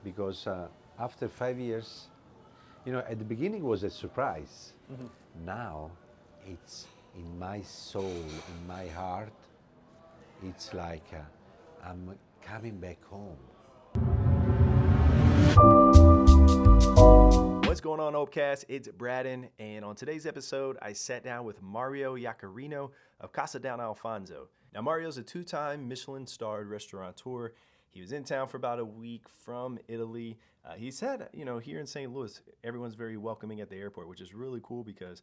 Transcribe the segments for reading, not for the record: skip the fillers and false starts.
because after 5 years, at the beginning it was a surprise. Now it's in my soul, in my heart. It's like I'm coming back home. What's going on, Opecast? It's Braden, and on today's episode, I sat down with Mario Iaccarino of Casa Don Alfonso. Now, Mario's a two-time Michelin-starred restaurateur. He was in town for about a week from Italy. He said, here in St. Louis, everyone's very welcoming at the airport, which is really cool because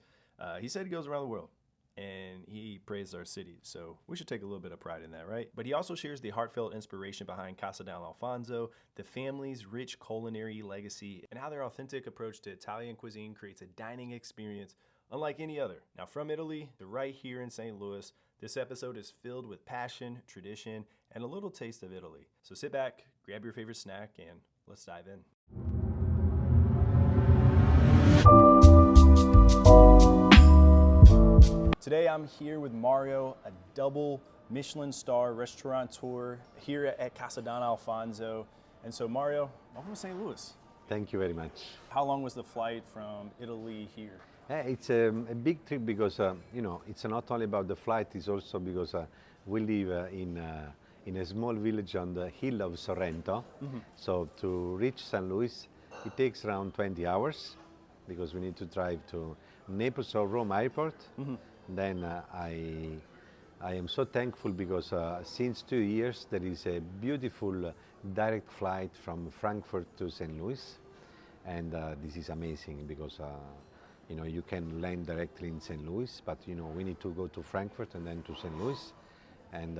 he said he goes around the world and he praised our city. So we should take a little bit of pride in that, right? But he also shares the heartfelt inspiration behind Casa Don Alfonso, the family's rich culinary legacy, and how their authentic approach to Italian cuisine creates a dining experience unlike any other. Now, from Italy to right here in St. Louis, this episode is filled with passion, tradition, and a little taste of Italy. So sit back, grab your favorite snack, and let's dive in. Today I'm here with Mario, a double Michelin star restaurateur here at Casa Don Alfonso. And so Mario, welcome to St. Louis. Thank you very much. How long was the flight from Italy here? It's a big trip because, it's not only about the flight, it's also because we live in a small village on the hill of Sorrento. So to reach St. Louis, it takes around 20 hours because we need to drive to Naples or Rome airport. Then I am so thankful because since 2 years there is a beautiful direct flight from Frankfurt to St. Louis, and this is amazing because you can land directly in St. Louis, but we need to go to Frankfurt and then to St. Louis, and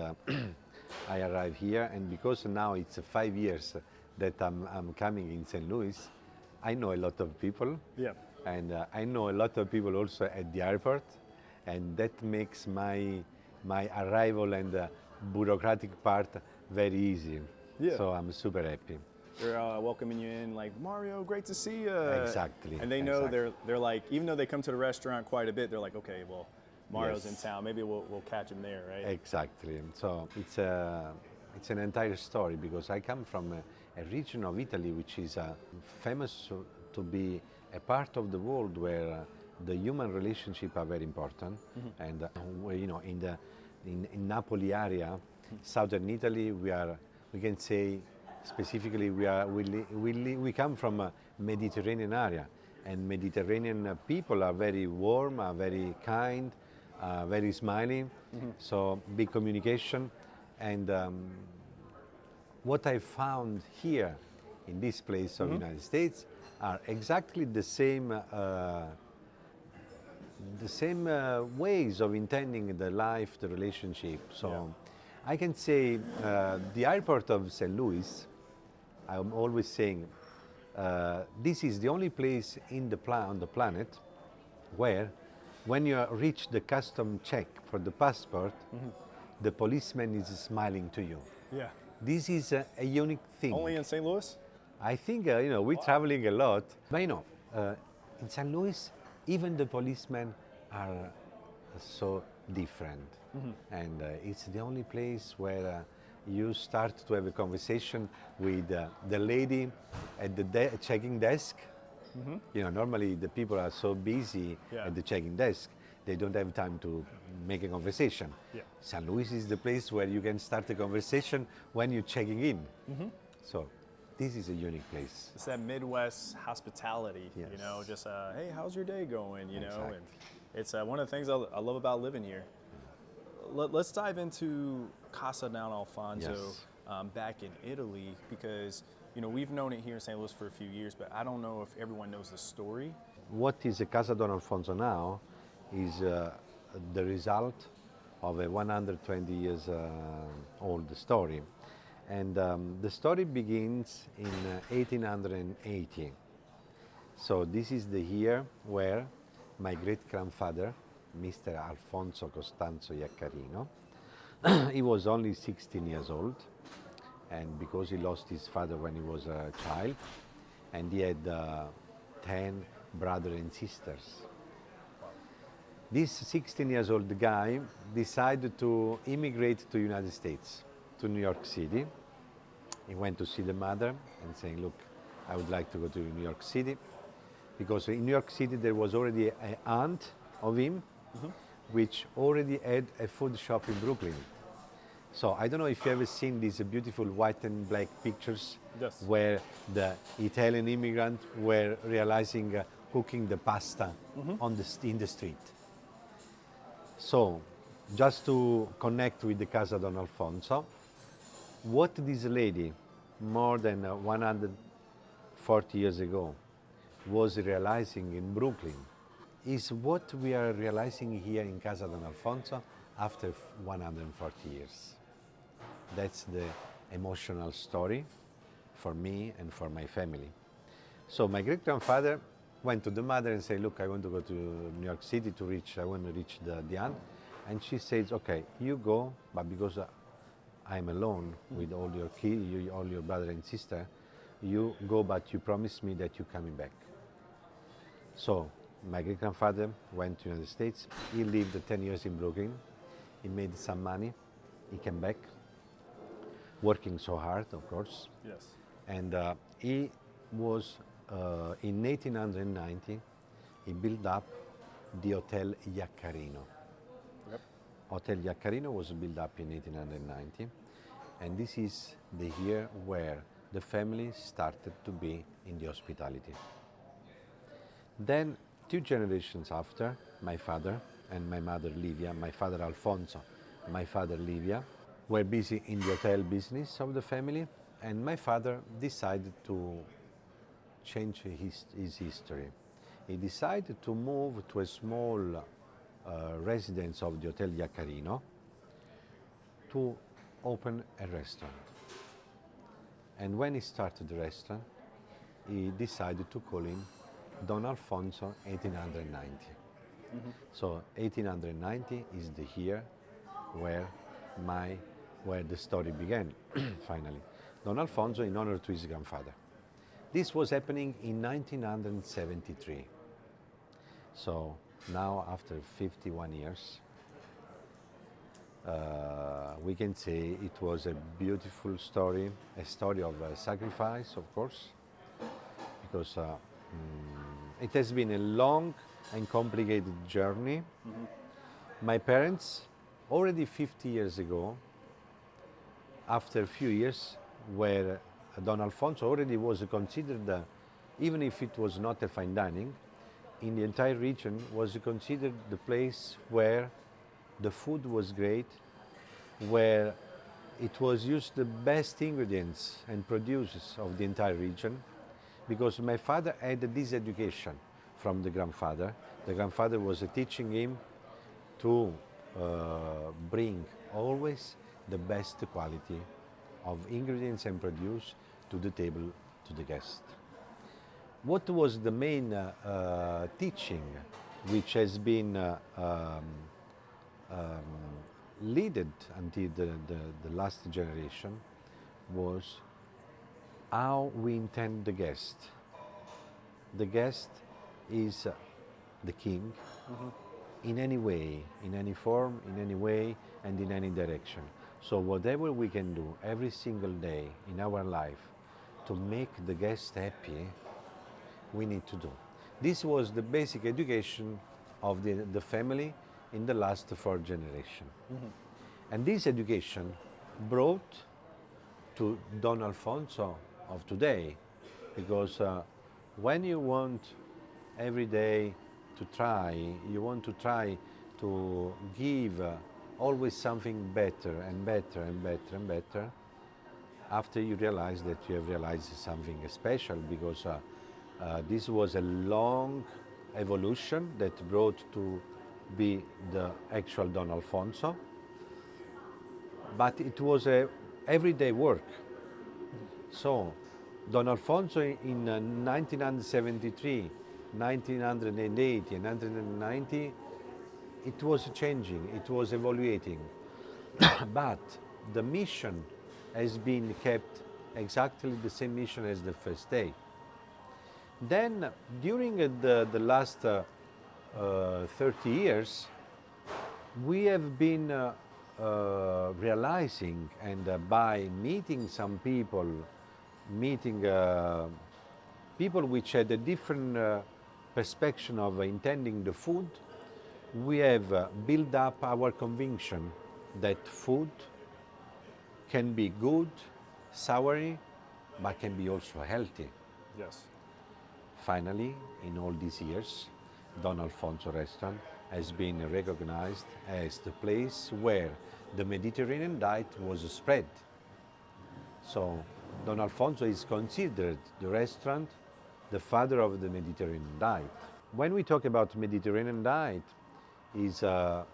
I arrive here, and because now it's 5 years that I'm coming in St. Louis, I know a lot of people, and I know a lot of people also at the airport. And that makes my arrival and the bureaucratic part very easy. So I'm super happy. They're welcoming you in like, Mario, great to see you. Exactly. And they know they're like, even though they come to the restaurant quite a bit, they're like, okay, well, Mario's in town. Maybe we'll catch him there, right? Exactly. So it's an entire story because I come from a region of Italy which is famous to be a part of the world where the human relationship are very important, and in Napoli area, southern Italy, we can say specifically we come from a Mediterranean area, and Mediterranean people are very warm, are very kind, very smiling, so big communication, and what I found here in this place of United States are exactly the same ways of intending the life, the relationship. So I can say the airport of St. Louis, I'm always saying, this is the only place on the planet where when you reach the custom check for the passport, the policeman is smiling to you. This is a unique thing. Only in St. Louis? I think, we're traveling a lot. But in St. Louis, even the policemen are so different. And it's the only place where you start to have a conversation with the lady at the checking desk. Normally the people are so busy at the checking desk, they don't have time to make a conversation. St. Louis is the place where you can start a conversation when you're checking in. So this is a unique place. It's that Midwest hospitality, just, hey, how's your day going, Exactly. And it's one of the things I love about living here. Let's dive into Casa Don Alfonso back in Italy, because, we've known it here in St. Louis for a few years, but I don't know if everyone knows the story. What is a Casa Don Alfonso now is the result of a 120 years old story. And the story begins in 1880. So this is the year where my great-grandfather, Mr. Alfonso Costanzo Iaccarino, he was only 16 years old, and because he lost his father when he was a child, and he had 10 brothers and sisters. This 16 years old guy decided to immigrate to the United States, to New York City, He went to see the mother and saying, look, I would like to go to New York City, because in New York City there was already an aunt of him which already had a food shop in Brooklyn. So I don't know if you ever seen these beautiful white and black pictures Yes. where the Italian immigrant were realizing cooking the pasta in the street. So just to connect with the Casa Don Alfonso, what this lady more than 140 years ago was realizing in Brooklyn is what we are realizing here in Casa Don Alfonso after 140 years. That's the emotional story for me and for my family. So my great-grandfather went to the mother and said, look, I want to go to New York City I want to reach the aunt. And she says, okay, you go, but because I'm alone with all your kids, all your brother and sister, you go, but you promise me that you're coming back. So my great-grandfather went to the United States. He lived 10 years in Brooklyn. He made some money. He came back, working so hard, of course. Yes. And he was, in 1890, he built up the Hotel Iaccarino. Yep. Hotel Iaccarino was built up in 1890, and this is the year where the family started to be in the hospitality. Then, 2 generations after, my father and my mother Livia, my father Alfonso, my father Livia, were busy in the hotel business of the family, and my father decided to change his history. He decided to move to a small residence of the Hotel Iaccarino to open a restaurant. And when he started the restaurant, he decided to call him Don Alfonso 1890. So 1890 is the year where the story began, finally. Don Alfonso in honor to his grandfather. This was happening in 1973. So now, after 51 years, we can say it was a beautiful story, a story of sacrifice, of course, because it has been a long and complicated journey. My parents, already 50 years ago, after a few years, where Don Alfonso already was considered, even if it was not a fine dining, in the entire region was considered the place where the food was great, where it was used the best ingredients and produces of the entire region, because my father had this education from the grandfather. The grandfather was teaching him to bring always the best quality of ingredients and produce to the table, to the guest. What was the main teaching which has been leaded until the last generation was how we intend the guest. The guest is the king in any way, in any form, in any way, and in any direction. So whatever we can do every single day in our life to make the guest happy, we need to do. This was the basic education of the family in the last 4 generations. And this education brought to Don Alfonso of today, because when you want every day to try, you want to try to give always something better and better and better and better, after you realize that you have realized something special, because this was a long evolution that brought to be the actual Don Alfonso, but it was a everyday work. So Don Alfonso in 1973, 1980 and 1990, it was changing, it was evaluating, but the mission has been kept exactly the same mission as the first day. Then, during the last 30 years, we have been realizing and by meeting some people, meeting people which had a different perspective of intending the food, we have built up our conviction that food can be good, savory, but can be also healthy. Yes. Finally, in all these years, Don Alfonso restaurant has been recognized as the place where the Mediterranean diet was spread. So Don Alfonso is considered the restaurant the father of the Mediterranean diet. When we talk about Mediterranean diet, is a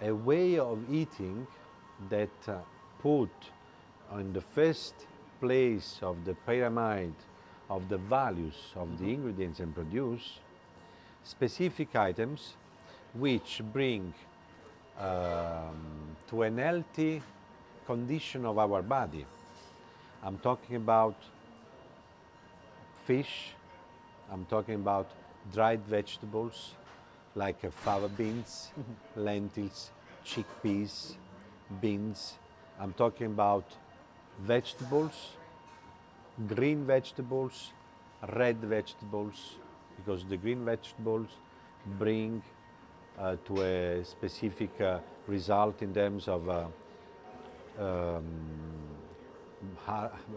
way of eating that put on the first place of the pyramid of the values of the ingredients and produce specific items which bring to an healthy condition of our body. I'm talking about fish, I'm talking about dried vegetables like fava beans, lentils, chickpeas, beans. I'm talking about vegetables, green vegetables, red vegetables, because the green vegetables bring to a specific result in terms of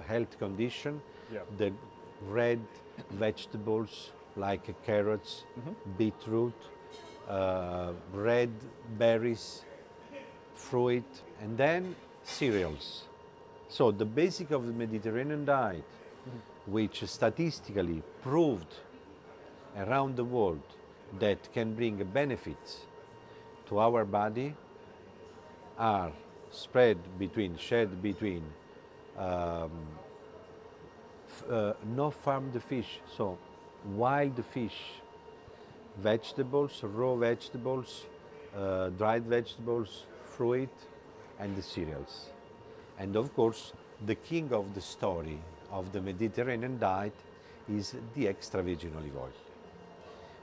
health condition. Yeah. The red vegetables like carrots, beetroot, red berries, fruit, and then cereals. So the basic of the Mediterranean diet, which statistically proved around the world that can bring benefits to our body, are shared between no farmed fish, so wild fish, vegetables, raw vegetables, dried vegetables, fruit, and the cereals. And of course, the king of the story of the Mediterranean diet is the extra virgin olive oil.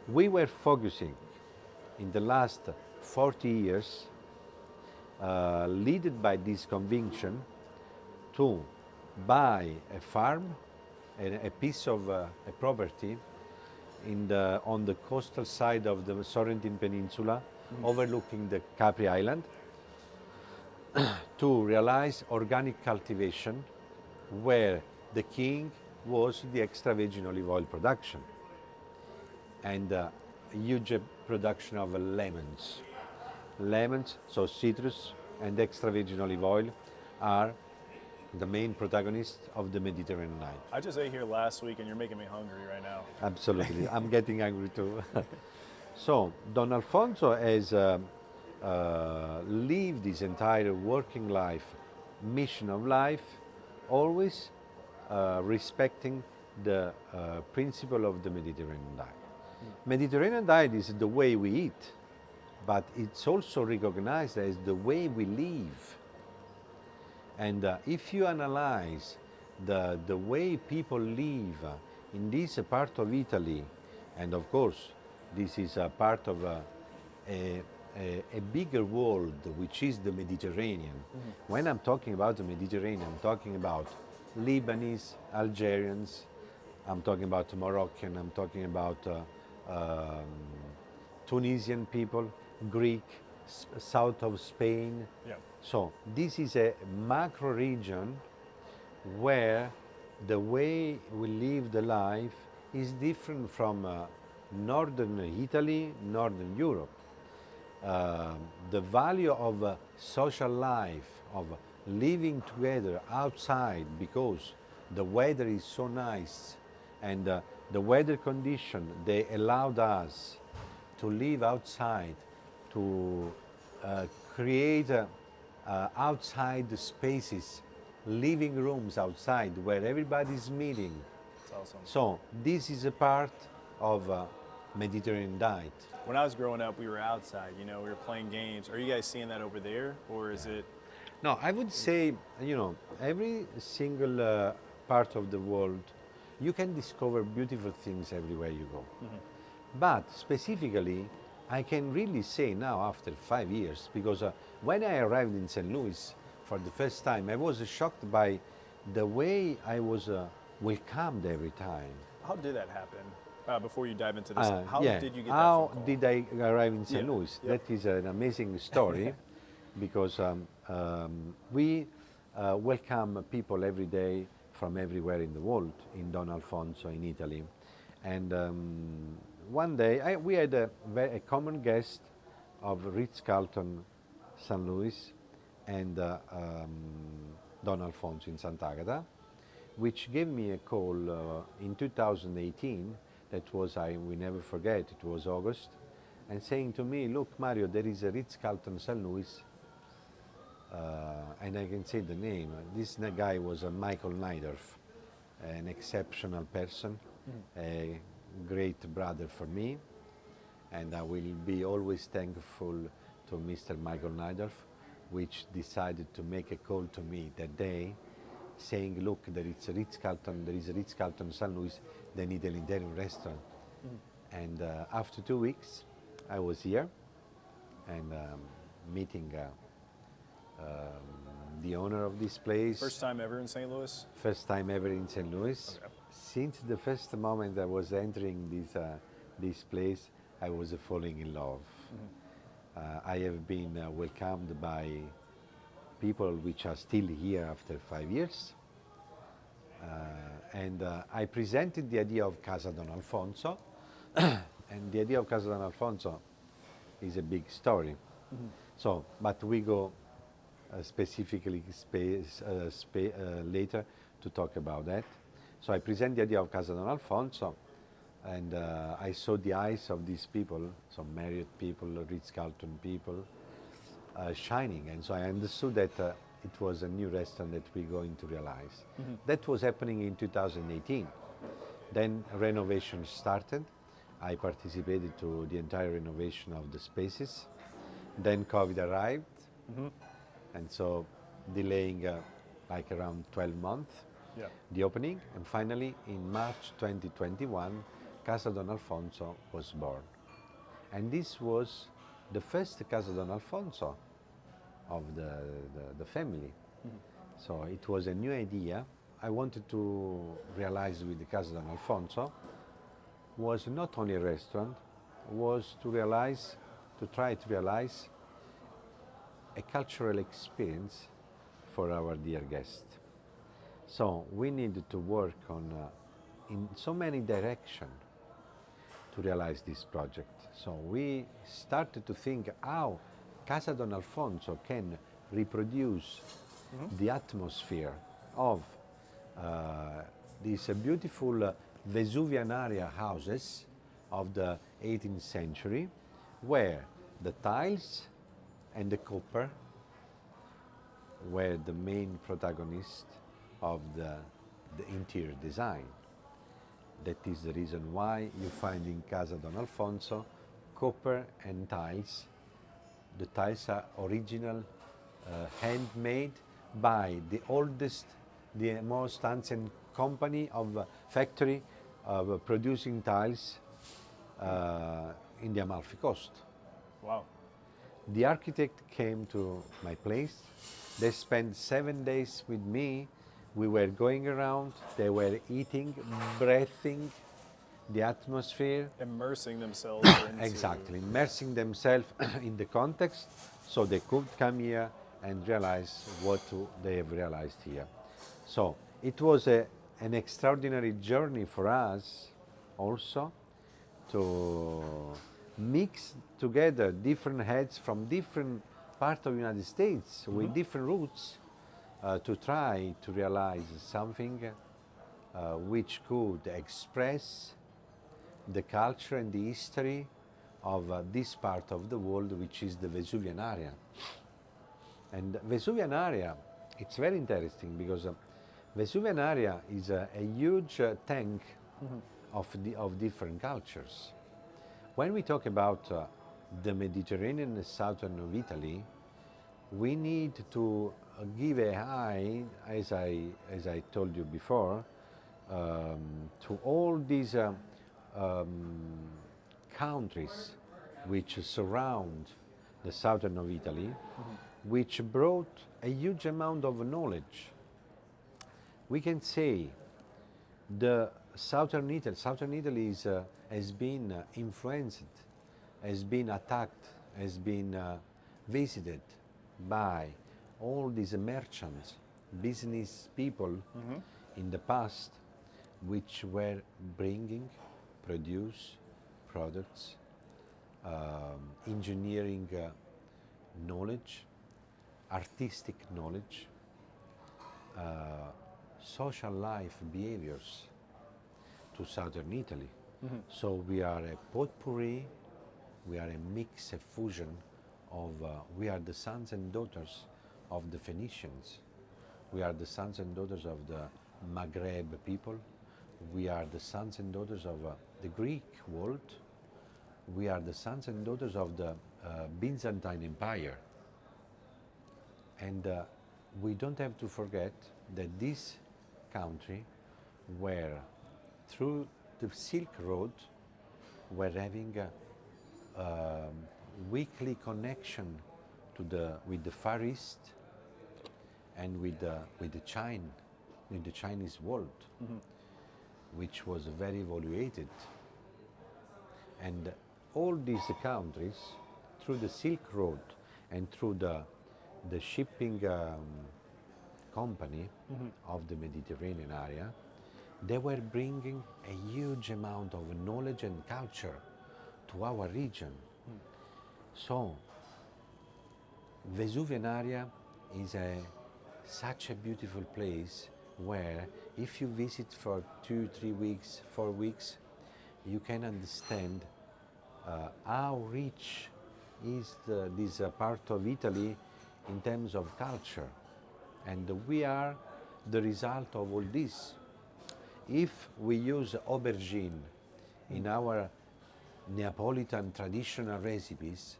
We were focusing in the last 40 years, led by this conviction, to buy a farm, a piece of a property on the coastal side of the Sorrentine Peninsula, overlooking the Capri Island, to realize organic cultivation where the king was the extra virgin olive oil production and huge production of lemons. Lemons, so citrus and extra virgin olive oil, are the main protagonists of the Mediterranean diet. I just ate here last week and you're making me hungry right now. Absolutely, I'm getting hungry too. So Don Alfonso has lived his entire working life, mission of life, always respecting the principle of the Mediterranean diet. Mediterranean diet is the way we eat, but it's also recognized as the way we live. And if you analyze the way people live in this part of Italy, and of course this is a part of a bigger world, which is the Mediterranean. When I'm talking about the Mediterranean, I'm talking about Lebanese, Algerians, I'm talking about Moroccan, I'm talking about Tunisian people, Greek, south of Spain. Yeah. So this is a macro region where the way we live the life is different from northern Italy, northern Europe. The value of social life, of living together outside, because the weather is so nice and the weather condition, they allowed us to live outside, to create outside spaces, living rooms outside where everybody's meeting. That's awesome. So this is a part of Mediterranean diet. When I was growing up, we were outside, we were playing games. Are you guys seeing that over there, or is it? No, I would say, every single part of the world, you can discover beautiful things everywhere you go. But specifically, I can really say now after 5 years, because when I arrived in St. Louis for the first time, I was shocked by the way I was welcomed every time. How did that happen? Before you dive into this, how Yeah. did you get that How phone call? did I arrive in St. Yeah. Louis? Yep. That is an amazing story because we welcome people every day from everywhere in the world, in Don Alfonso, in Italy. And one day we had a common guest of Ritz-Carlton, St. Louis, and Don Alfonso in Sant'Agata, which gave me a call in 2018. That was, I will never forget, it was August, and saying to me, look, Mario, there is a Ritz-Carlton St. Louis, and I can say the name. This guy was Michael Neidorf, an exceptional person, a great brother for me, and I will be always thankful to Mr. Michael Neidorf, which decided to make a call to me that day, saying, look, there is a Ritz-Carlton St. Louis, they need an Italian restaurant. And after 2 weeks, I was here and meeting the owner of this place. First time ever in St. Louis? First time ever in St. Louis. Okay. Since the first moment I was entering this place, I was falling in love. I have been welcomed by people which are still here after 5 years. And I presented the idea of Casa Don Alfonso, and the idea of Casa Don Alfonso is a big story. So, but we go specifically later to talk about that. So I present the idea of Casa Don Alfonso, and I saw the eyes of these people, some Marriott people, Ritz-Carlton people, shining, and so I understood that it was a new restaurant that we're going to realize. That was happening in 2018. Then renovation started. I participated to the entire renovation of the spaces. Then COVID arrived, and so delaying like around 12 months the opening, and finally in March 2021, Casa Don Alfonso was born. And this was the first Casa Don Alfonso of the family. So it was a new idea. I wanted to realize with the Casa Don Alfonso was not only a restaurant, was to try to realize a cultural experience for our dear guest. So we needed to work on in so many directions to realize this project. So we started to think how Casa Don Alfonso can reproduce the atmosphere of these beautiful Vesuvian area houses of the 18th century, where the tiles and the copper were the main protagonists of the interior design. That is the reason why you find in Casa Don Alfonso copper and tiles. The tiles are original, handmade by the oldest, the most ancient company of factory of producing tiles in the Amalfi Coast. Wow. The architect came to my place. They spent 7 days with me. We were going around. They were eating, breathing the atmosphere. Immersing themselves into... Exactly, immersing themselves in the context so they could come here and realize what they have realized here. So it was an extraordinary journey for us also to mix together different heads from different parts of the United States with different roots to try to realize something which could express the culture and the history of this part of the world, which is the Vesuvian area. And Vesuvian area, it's very interesting because Vesuvian area is a huge tank of different cultures. When we talk about the Mediterranean southern of Italy, we need to give a eye, as I told you before, to all these countries which surround the southern of Italy, which brought a huge amount of knowledge. We can say the southern Italy has been influenced, has been attacked, has been visited by all these merchants, business people in the past, which were bringing produce, products, engineering knowledge, artistic knowledge, social life behaviors to southern Italy. So we are a potpourri, we are a mix, a fusion of, we are the sons and daughters of the Phoenicians, we are the sons and daughters of the Maghreb people, we are the sons and daughters of the Greek world, we are the sons and daughters of the Byzantine Empire. And we don't have to forget that this country were, through the Silk Road, were having a weekly connection with the Far East and with the Chinese world, which was very evaluated. And all these countries, through the Silk Road and through the shipping company of the Mediterranean area, they were bringing a huge amount of knowledge and culture to our region. So, Vesuvian area is such a beautiful place where if you visit for 2, 3 weeks, 4 weeks, you can understand how rich is this part of Italy in terms of culture. And we are the result of all this. If we use aubergine in our Neapolitan traditional recipes,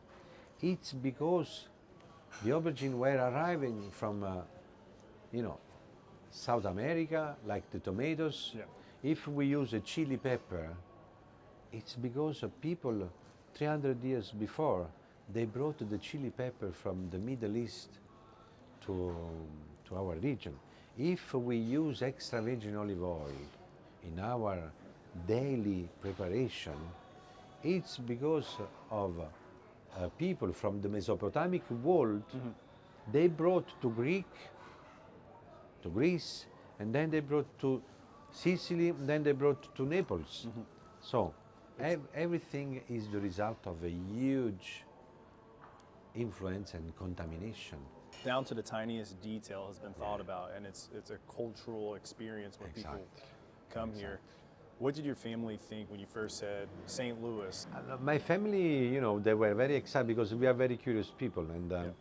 it's because the aubergine were arriving from, South America, like the tomatoes. Yeah. If we use a chili pepper, it's because people 300 years before, they brought the chili pepper from the Middle East to our region. If we use extra virgin olive oil in our daily preparation, it's because of people from the Mesopotamic world. They brought to Greece, and then they brought to Sicily, and then they brought to Naples. So everything is the result of a huge influence and contamination. Down to the tiniest detail has been thought about, and it's a cultural experience when people come here. What did your family think when you first said St. Louis? My family, they were very excited because we are very curious people, and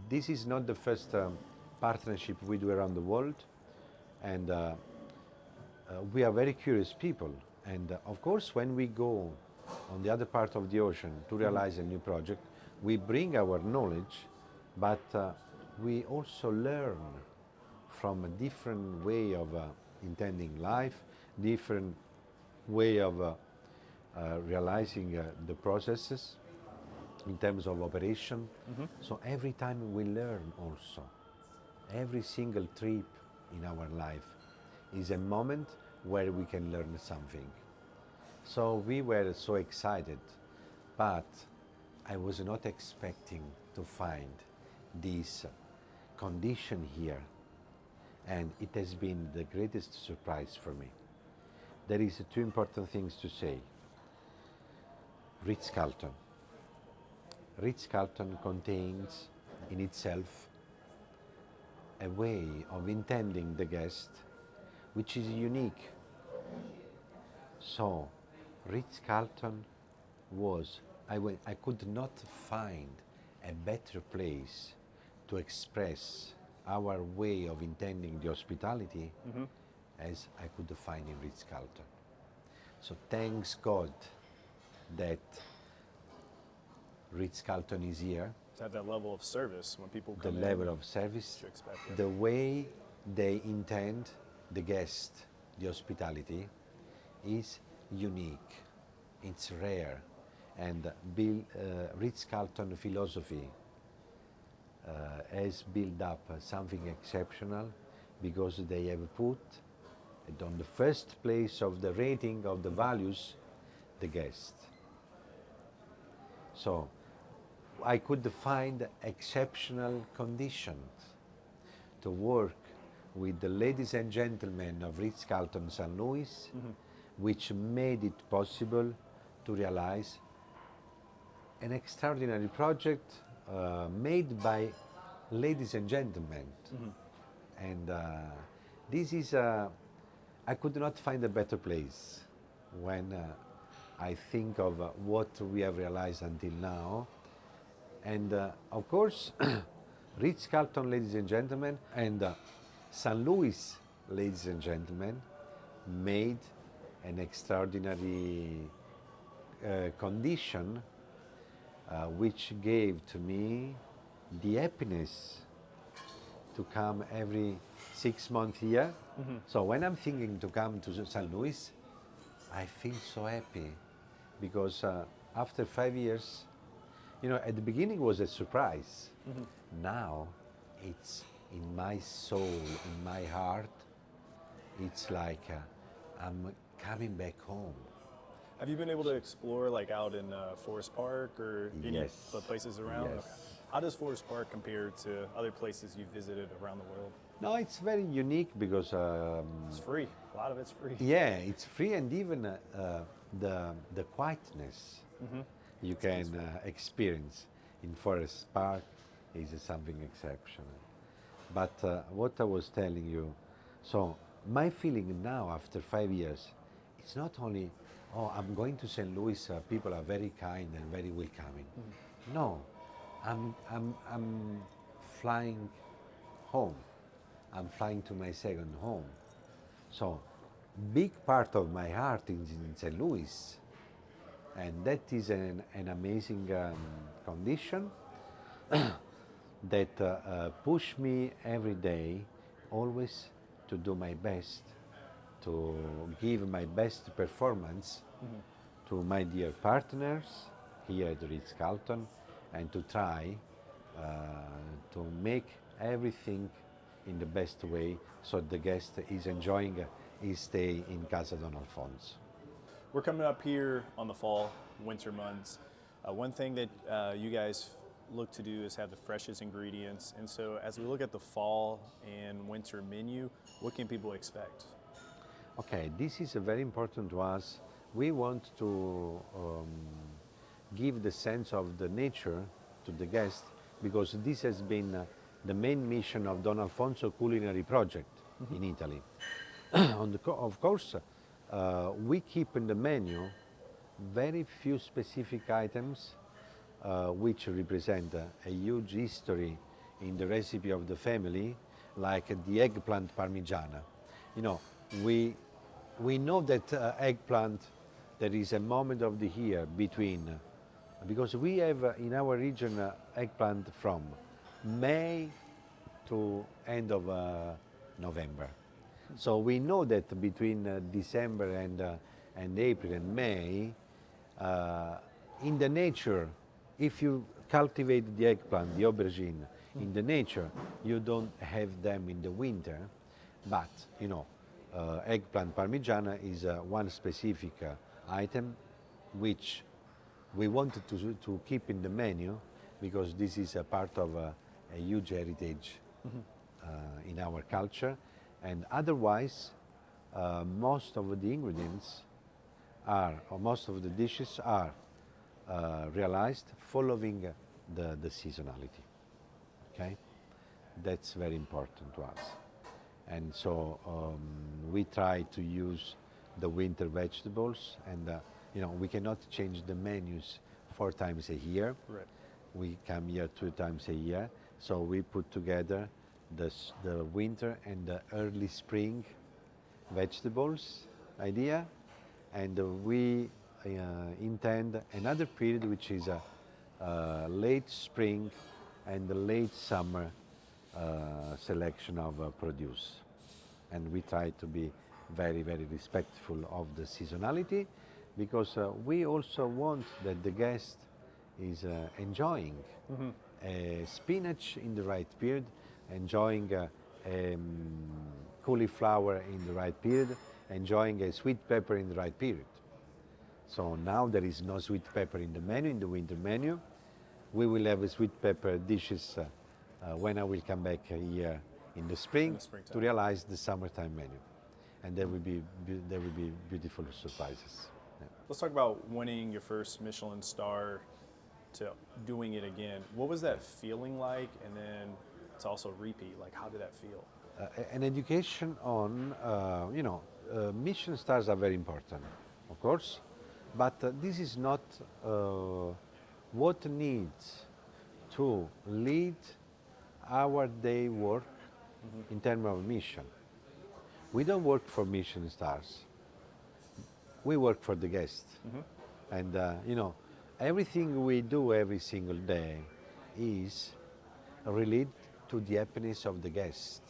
this is not the first partnership we do around the world, and we are very curious people. And of course, when we go on the other part of the ocean to realize a new project, we bring our knowledge, but we also learn from a different way of intending life, different way of realizing the processes in terms of operation. So every time we learn also. Every single trip in our life is a moment where we can learn something. So we were so excited, but I was not expecting to find this condition here, and it has been the greatest surprise for me. There is two important things to say. Ritz-Carlton. Ritz-Carlton contains in itself a way of intending the guest which is unique. So Ritz-Carlton was, I could not find a better place to express our way of intending the hospitality as I could find in Ritz-Carlton. So thanks God that Ritz-Carlton is here. To have that level of service when people come in. The level of service, you expect it. the way they intend the guest, the hospitality, is unique. It's rare. and Ritz-Carlton philosophy has built up something exceptional because they have put it on the first place of the rating of the values the guest. So I could find exceptional conditions to work with the ladies and gentlemen of Ritz-Carlton St. Louis, which made it possible to realize an extraordinary project made by ladies and gentlemen. And this is, I could not find a better place when I think of what we have realized until now. And of course, Ritz-Carlton, ladies and gentlemen, and St. Louis, ladies and gentlemen, made an extraordinary condition which gave to me the happiness to come every 6 months here. So when I'm thinking to come to St. Louis, I feel so happy because after 5 years, you know, at the beginning it was a surprise. Now it's in my soul, in my heart. It's like I'm coming back home. Have you been able to explore like out in Forest Park or any Yes. of the places around? Yes. Okay. How does Forest Park compare to other places you've visited around the world? No, it's very unique because It's free. A lot of it's free. yeah, it's free, and even the quietness you can experience in Forest Park is something exceptional. But what I was telling you, so my feeling now after 5 years, it's not only, oh, I'm going to St. Louis, people are very kind and very welcoming. No, I'm flying home. I'm flying to my second home. So big part of my heart is in St. Louis, and that is an amazing condition that push me every day always to do my best, to give my best performance to my dear partners here at Ritz-Carlton, and to try to make everything in the best way so the guest is enjoying his stay in Casa Don Alfonso. We're coming up here on the fall, winter months. One thing that you guys look to do is have the freshest ingredients. And so as we look at the fall and winter menu, what can people expect? Okay, this is very important to us. We want to give the sense of the nature to the guest because this has been the main mission of Don Alfonso culinary project in Italy. Of course, we keep in the menu very few specific items which represent a huge history in the recipe of the family, like the eggplant parmigiana. You know, we know that eggplant, there is a moment of the year between, because we have in our region eggplant from May to end of November. So we know that between December and April and May, in the nature, if you cultivate the eggplant, the aubergine, in the nature, you don't have them in the winter. But, you know, eggplant parmigiana is one specific item which we wanted to keep in the menu because this is a part of a huge heritage in our culture. And otherwise, most of the ingredients are, or most of the dishes are realized following the seasonality. Okay, that's very important to us. And so we try to use the winter vegetables, and you know, we cannot change the menus 4 times a year. Right. We come here 2 times a year, so we put together the winter and the early spring vegetables idea, and we intend another period which is late spring and the late summer selection of produce. And we try to be very, very respectful of the seasonality because we also want that the guest is enjoying spinach in the right period, enjoying cauliflower in the right period, enjoying a sweet pepper in the right period. So now there is no sweet pepper in the menu, in the winter menu. We will have a sweet pepper dishes when I will come back here in the spring to realize the summertime menu. And there will be beautiful surprises. Yeah. Let's talk about winning your first Michelin star to doing it again. What was that feeling like? And then to also repeat, like how did that feel? An education on, Michelin stars are very important, of course, but this is not what needs to lead our day work in terms of mission. We don't work for Michelin stars. We work for the guest. And, everything we do every single day is related to the happiness of the guest.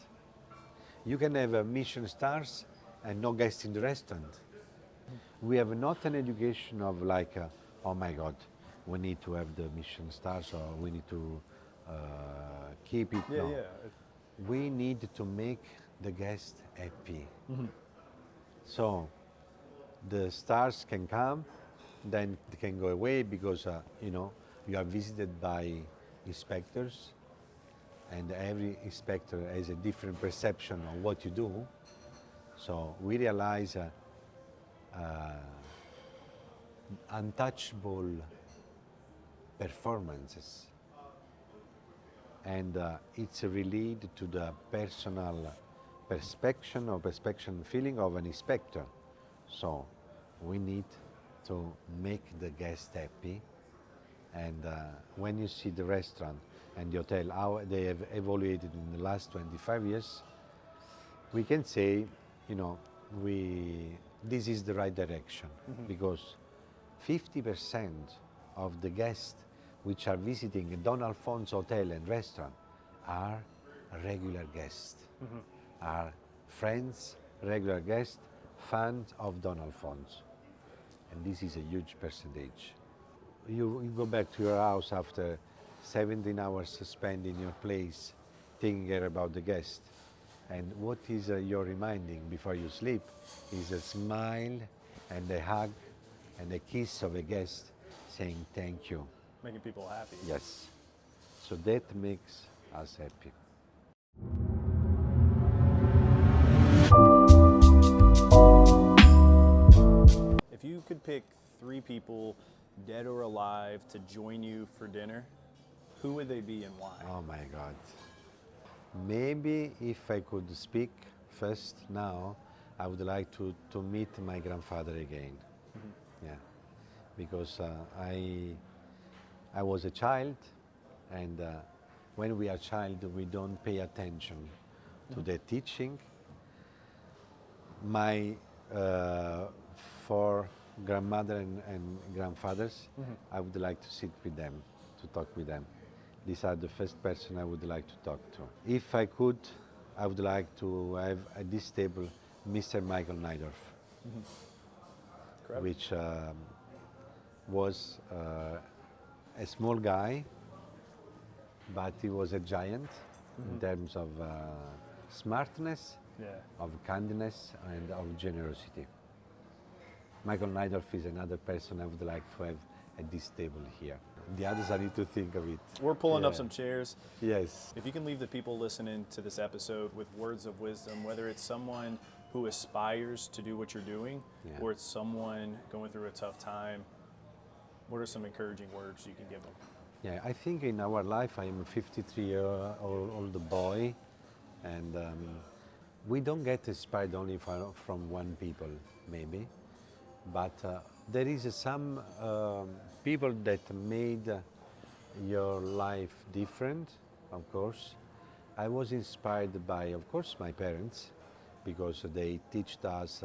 You can have a Michelin stars and no guests in the restaurant. We have not an education of like, oh my God, we need to have the Michelin stars or we need to keep it. No. We need to make the guest happy. So the stars can come, then they can go away because, you are visited by inspectors, and every inspector has a different perception of what you do. So we realize untouchable performances. And it's related to the personal perspection feeling of an inspector. So we need to make the guest happy. And when you see the restaurant and the hotel, how they have evaluated in the last 25 years, we can say, this is the right direction, because 50% of the guests which are visiting Don Alfonso hotel and restaurant are regular guests, are friends, regular guests, fans of Don Alfonso. And this is a huge percentage. You go back to your house after 17 hours spent in your place taking care about the guest. And what is your reminding before you sleep is a smile and a hug and a kiss of a guest saying thank you. Making people happy. Yes. So that makes us happy. If you could pick 3 people, dead or alive, to join you for dinner, who would they be and why? Oh my God. Maybe if I could speak first now, I would like to meet my grandfather again. Yeah, because I was a child, and when we are child, we don't pay attention to the teaching. My 4 grandmother and grandfathers, I would like to sit with them, to talk with them. These are the first person I would like to talk to. If I could, I would like to have at this table Mr. Michael Neidorff, which was a small guy, but he was a giant in terms of smartness, of kindness, and of generosity. Michael Neidorff is another person I would like to have at this table here. The others, I need to think of it. We're pulling up some chairs. Yes. If you can leave the people listening to this episode with words of wisdom, whether it's someone who aspires to do what you're doing, or it's someone going through a tough time, what are some encouraging words you can give them? Yeah, I think in our life, I am a 53-year-old boy, and we don't get inspired only from one people, maybe, but there is some people that made your life different, of course. I was inspired by, of course, my parents, because they taught us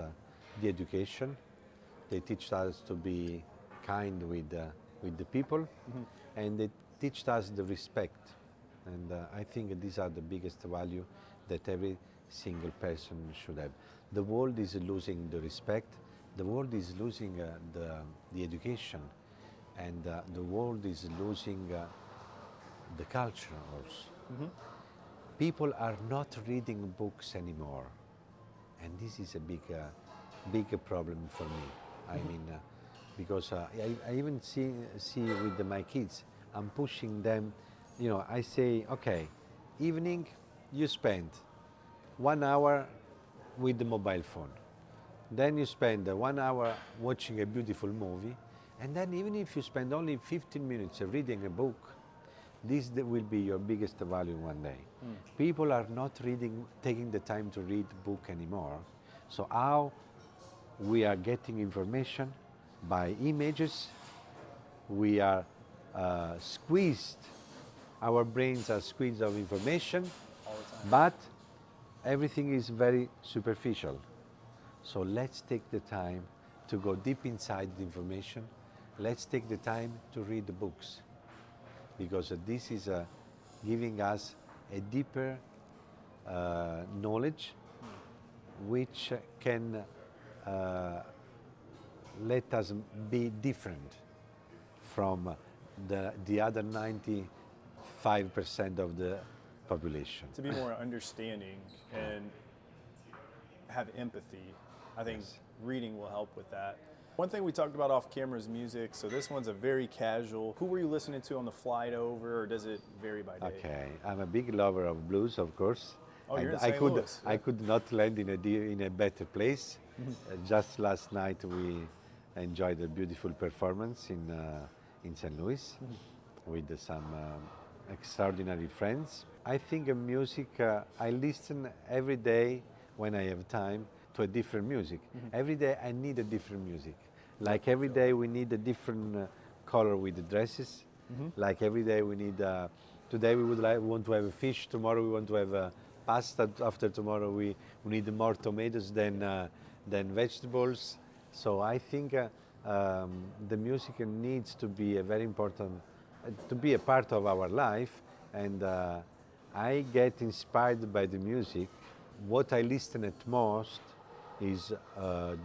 the education. They taught us to be kind with the people, and they teach us the respect. And I think these are the biggest value that every single person should have. The world is losing the respect the world is losing the education, and the world is losing the culture also. People are not reading books anymore, and this is a big problem for me. I mean, because I even see with my kids, I'm pushing them. You know, I say, okay, evening, you spend 1 hour with the mobile phone. Then you spend 1 hour watching a beautiful movie, and then even if you spend only 15 minutes reading a book, this will be your biggest value one day. People are not taking the time to read book anymore. So how we are getting information by images, we are squeezed, our brains are squeezed of information, All the time. but everything is very superficial. So let's take the time to go deep inside the information. Let's take the time to read the books, because this is giving us a deeper knowledge, which can let us be different from the other 95% of the population. To be more understanding and have empathy, I think reading will help with that. One thing we talked about off camera is music. So this one's a very casual. Who were you listening to on the flight over, or does it vary by day? Okay, I'm a big lover of blues, of course. Oh, you're in I St. could Louis. I could not land in a better place. Just last night we enjoyed a beautiful performance in St. Louis with some extraordinary friends. I think music. I listen every day when I have time to a different music. Every day I need a different music. Like every day we need a different color with the dresses. Like every day we need. Today we want to have a fish. Tomorrow we want to have pasta. After tomorrow we need more tomatoes than vegetables. So I think the music needs to be a very important, to be a part of our life, and I get inspired by the music. What I listen at most is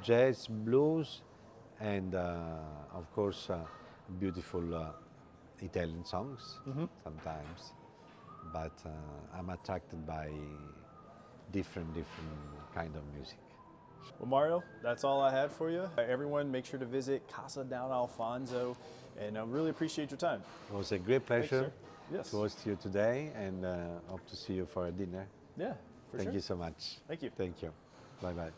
jazz, blues, and of course beautiful Italian songs sometimes. But I'm attracted by different kind of music. Well, Mario, that's all I had for you. Everyone, make sure to visit Casa Don Alfonso, and I really appreciate your time. It was a great pleasure sir. Yes. to host you today, and hope to see you for a dinner. Yeah, for Thank sure. you so much. Thank you. Thank you. Bye bye.